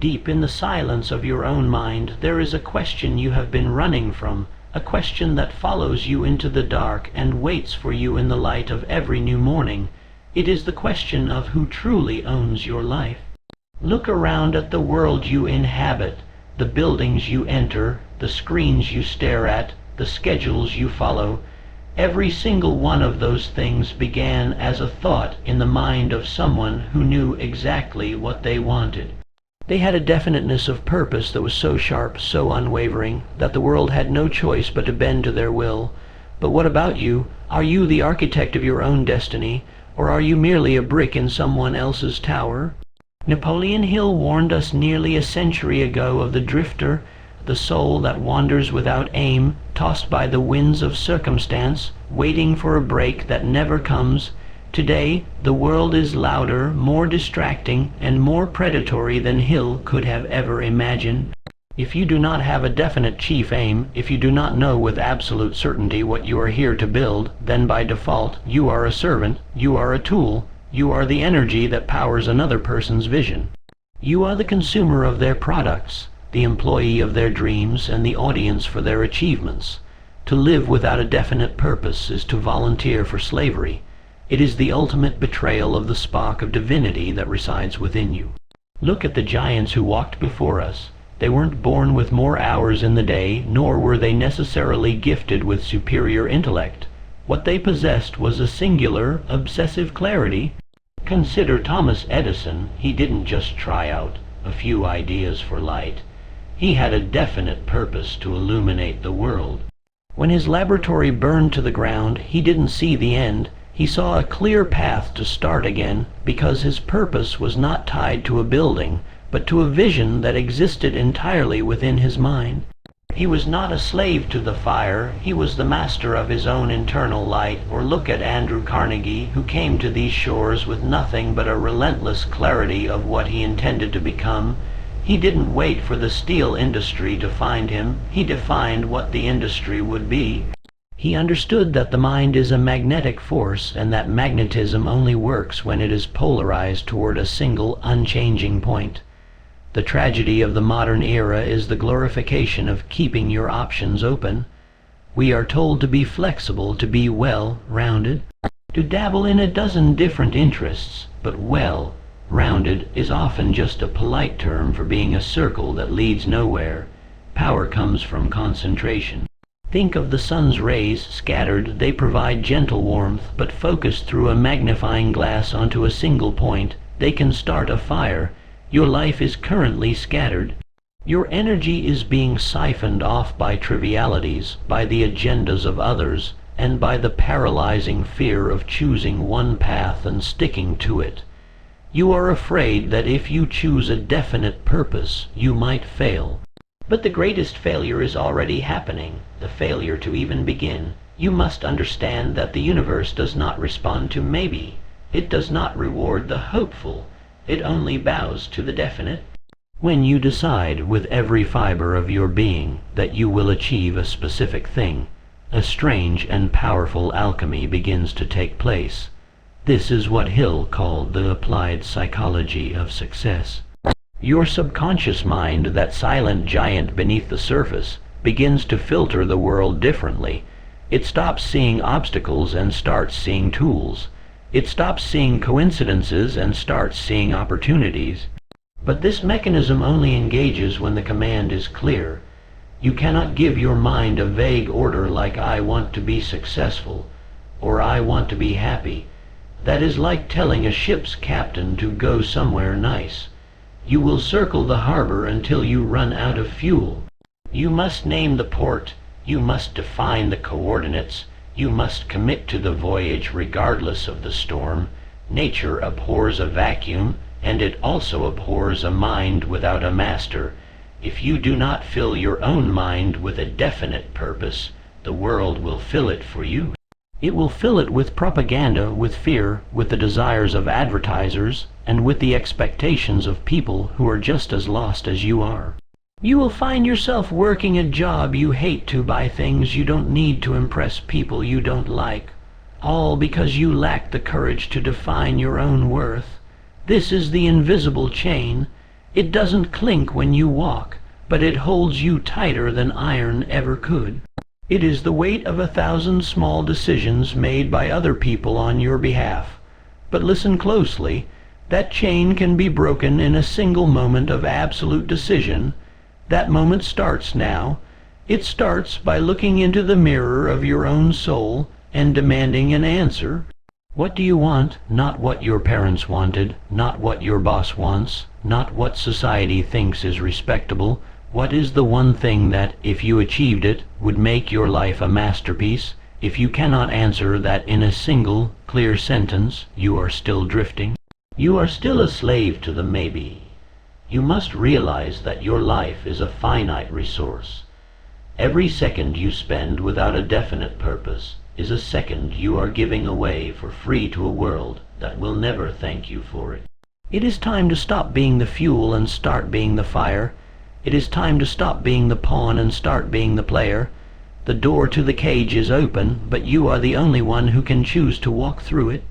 deep in the silence of your own mind, there is a question you have been running from, a question that follows you into the dark and waits for you in the light of every new morning. It is the question of who truly owns your life. Look around at the world you inhabit, the buildings you enter, the screens you stare at, the schedules you follow. Every single one of those things began as a thought in the mind of someone who knew exactly what they wanted. They had a definiteness of purpose that was so sharp, so unwavering, that the world had no choice but to bend to their will. But what about you? Are you the architect of your own destiny, or are you merely a brick in someone else's tower? Napoleon Hill warned us nearly a century ago of the drifter, the soul that wanders without aim, tossed by the winds of circumstance, waiting for a break that never comes. Today, the world is louder, more distracting, and more predatory than Hill could have ever imagined. If you do not have a definite chief aim, if you do not know with absolute certainty what you are here to build, then by default, you are a servant, you are a tool, you are the energy that powers another person's vision. You are the consumer of their products, the employee of their dreams, and the audience for their achievements. To live without a definite purpose is to volunteer for slavery. It is the ultimate betrayal of the spark of divinity that resides within you. Look at the giants who walked before us. They weren't born with more hours in the day, nor were they necessarily gifted with superior intellect. What they possessed was a singular, obsessive clarity. Consider Thomas Edison. He didn't just try out a few ideas for light. He had a definite purpose to illuminate the world. When his laboratory burned to the ground, he didn't see the end. He saw a clear path to start again, because his purpose was not tied to a building, but to a vision that existed entirely within his mind. He was not a slave to the fire, he was the master of his own internal light. Or look at Andrew Carnegie, who came to these shores with nothing but a relentless clarity of what he intended to become. He didn't wait for the steel industry to find him, he defined what the industry would be. He understood that the mind is a magnetic force, and that magnetism only works when it is polarized toward a single, unchanging point. The tragedy of the modern era is the glorification of keeping your options open. We are told to be flexible, to be well-rounded, to dabble in a dozen different interests, but well-rounded is often just a polite term for being a circle that leads nowhere. Power comes from concentration. Think of the sun's rays scattered. They provide gentle warmth, but focused through a magnifying glass onto a single point, they can start a fire. Your life is currently scattered. Your energy is being siphoned off by trivialities, by the agendas of others, and by the paralyzing fear of choosing one path and sticking to it. You are afraid that if you choose a definite purpose, you might fail. But the greatest failure is already happening, the failure to even begin. You must understand that the universe does not respond to maybe. It does not reward the hopeful. It only bows to the definite. When you decide with every fiber of your being that you will achieve a specific thing, a strange and powerful alchemy begins to take place. This is what Hill called the applied psychology of success. Your subconscious mind, that silent giant beneath the surface, begins to filter the world differently. It stops seeing obstacles and starts seeing tools. It stops seeing coincidences and starts seeing opportunities. But this mechanism only engages when the command is clear. You cannot give your mind a vague order like "I want to be successful" or "I want to be happy." That is like telling a ship's captain to go somewhere nice. You will circle the harbor until you run out of fuel. You must name the port. You must define the coordinates. You must commit to the voyage regardless of the storm. Nature abhors a vacuum, and it also abhors a mind without a master. If you do not fill your own mind with a definite purpose, the world will fill it for you. It will fill it with propaganda, with fear, with the desires of advertisers, and with the expectations of people who are just as lost as you are. You will find yourself working a job you hate to buy things you don't need to impress people you don't like, all because you lack the courage to define your own worth. This is the invisible chain. It doesn't clink when you walk, but it holds you tighter than iron ever could. It is the weight of 1,000 small decisions made by other people on your behalf. But listen closely. That chain can be broken in a single moment of absolute decision. That moment starts now. It starts by looking into the mirror of your own soul and demanding an answer. What do you want? Not what your parents wanted, not what your boss wants, not what society thinks is respectable. What is the one thing that, if you achieved it, would make your life a masterpiece? If you cannot answer that in a single, clear sentence, you are still drifting. You are still a slave to the maybe. You must realize that your life is a finite resource. Every second you spend without a definite purpose is a second you are giving away for free to a world that will never thank you for it. It is time to stop being the fuel and start being the fire. It is time to stop being the pawn and start being the player. The door to the cage is open, but you are the only one who can choose to walk through it.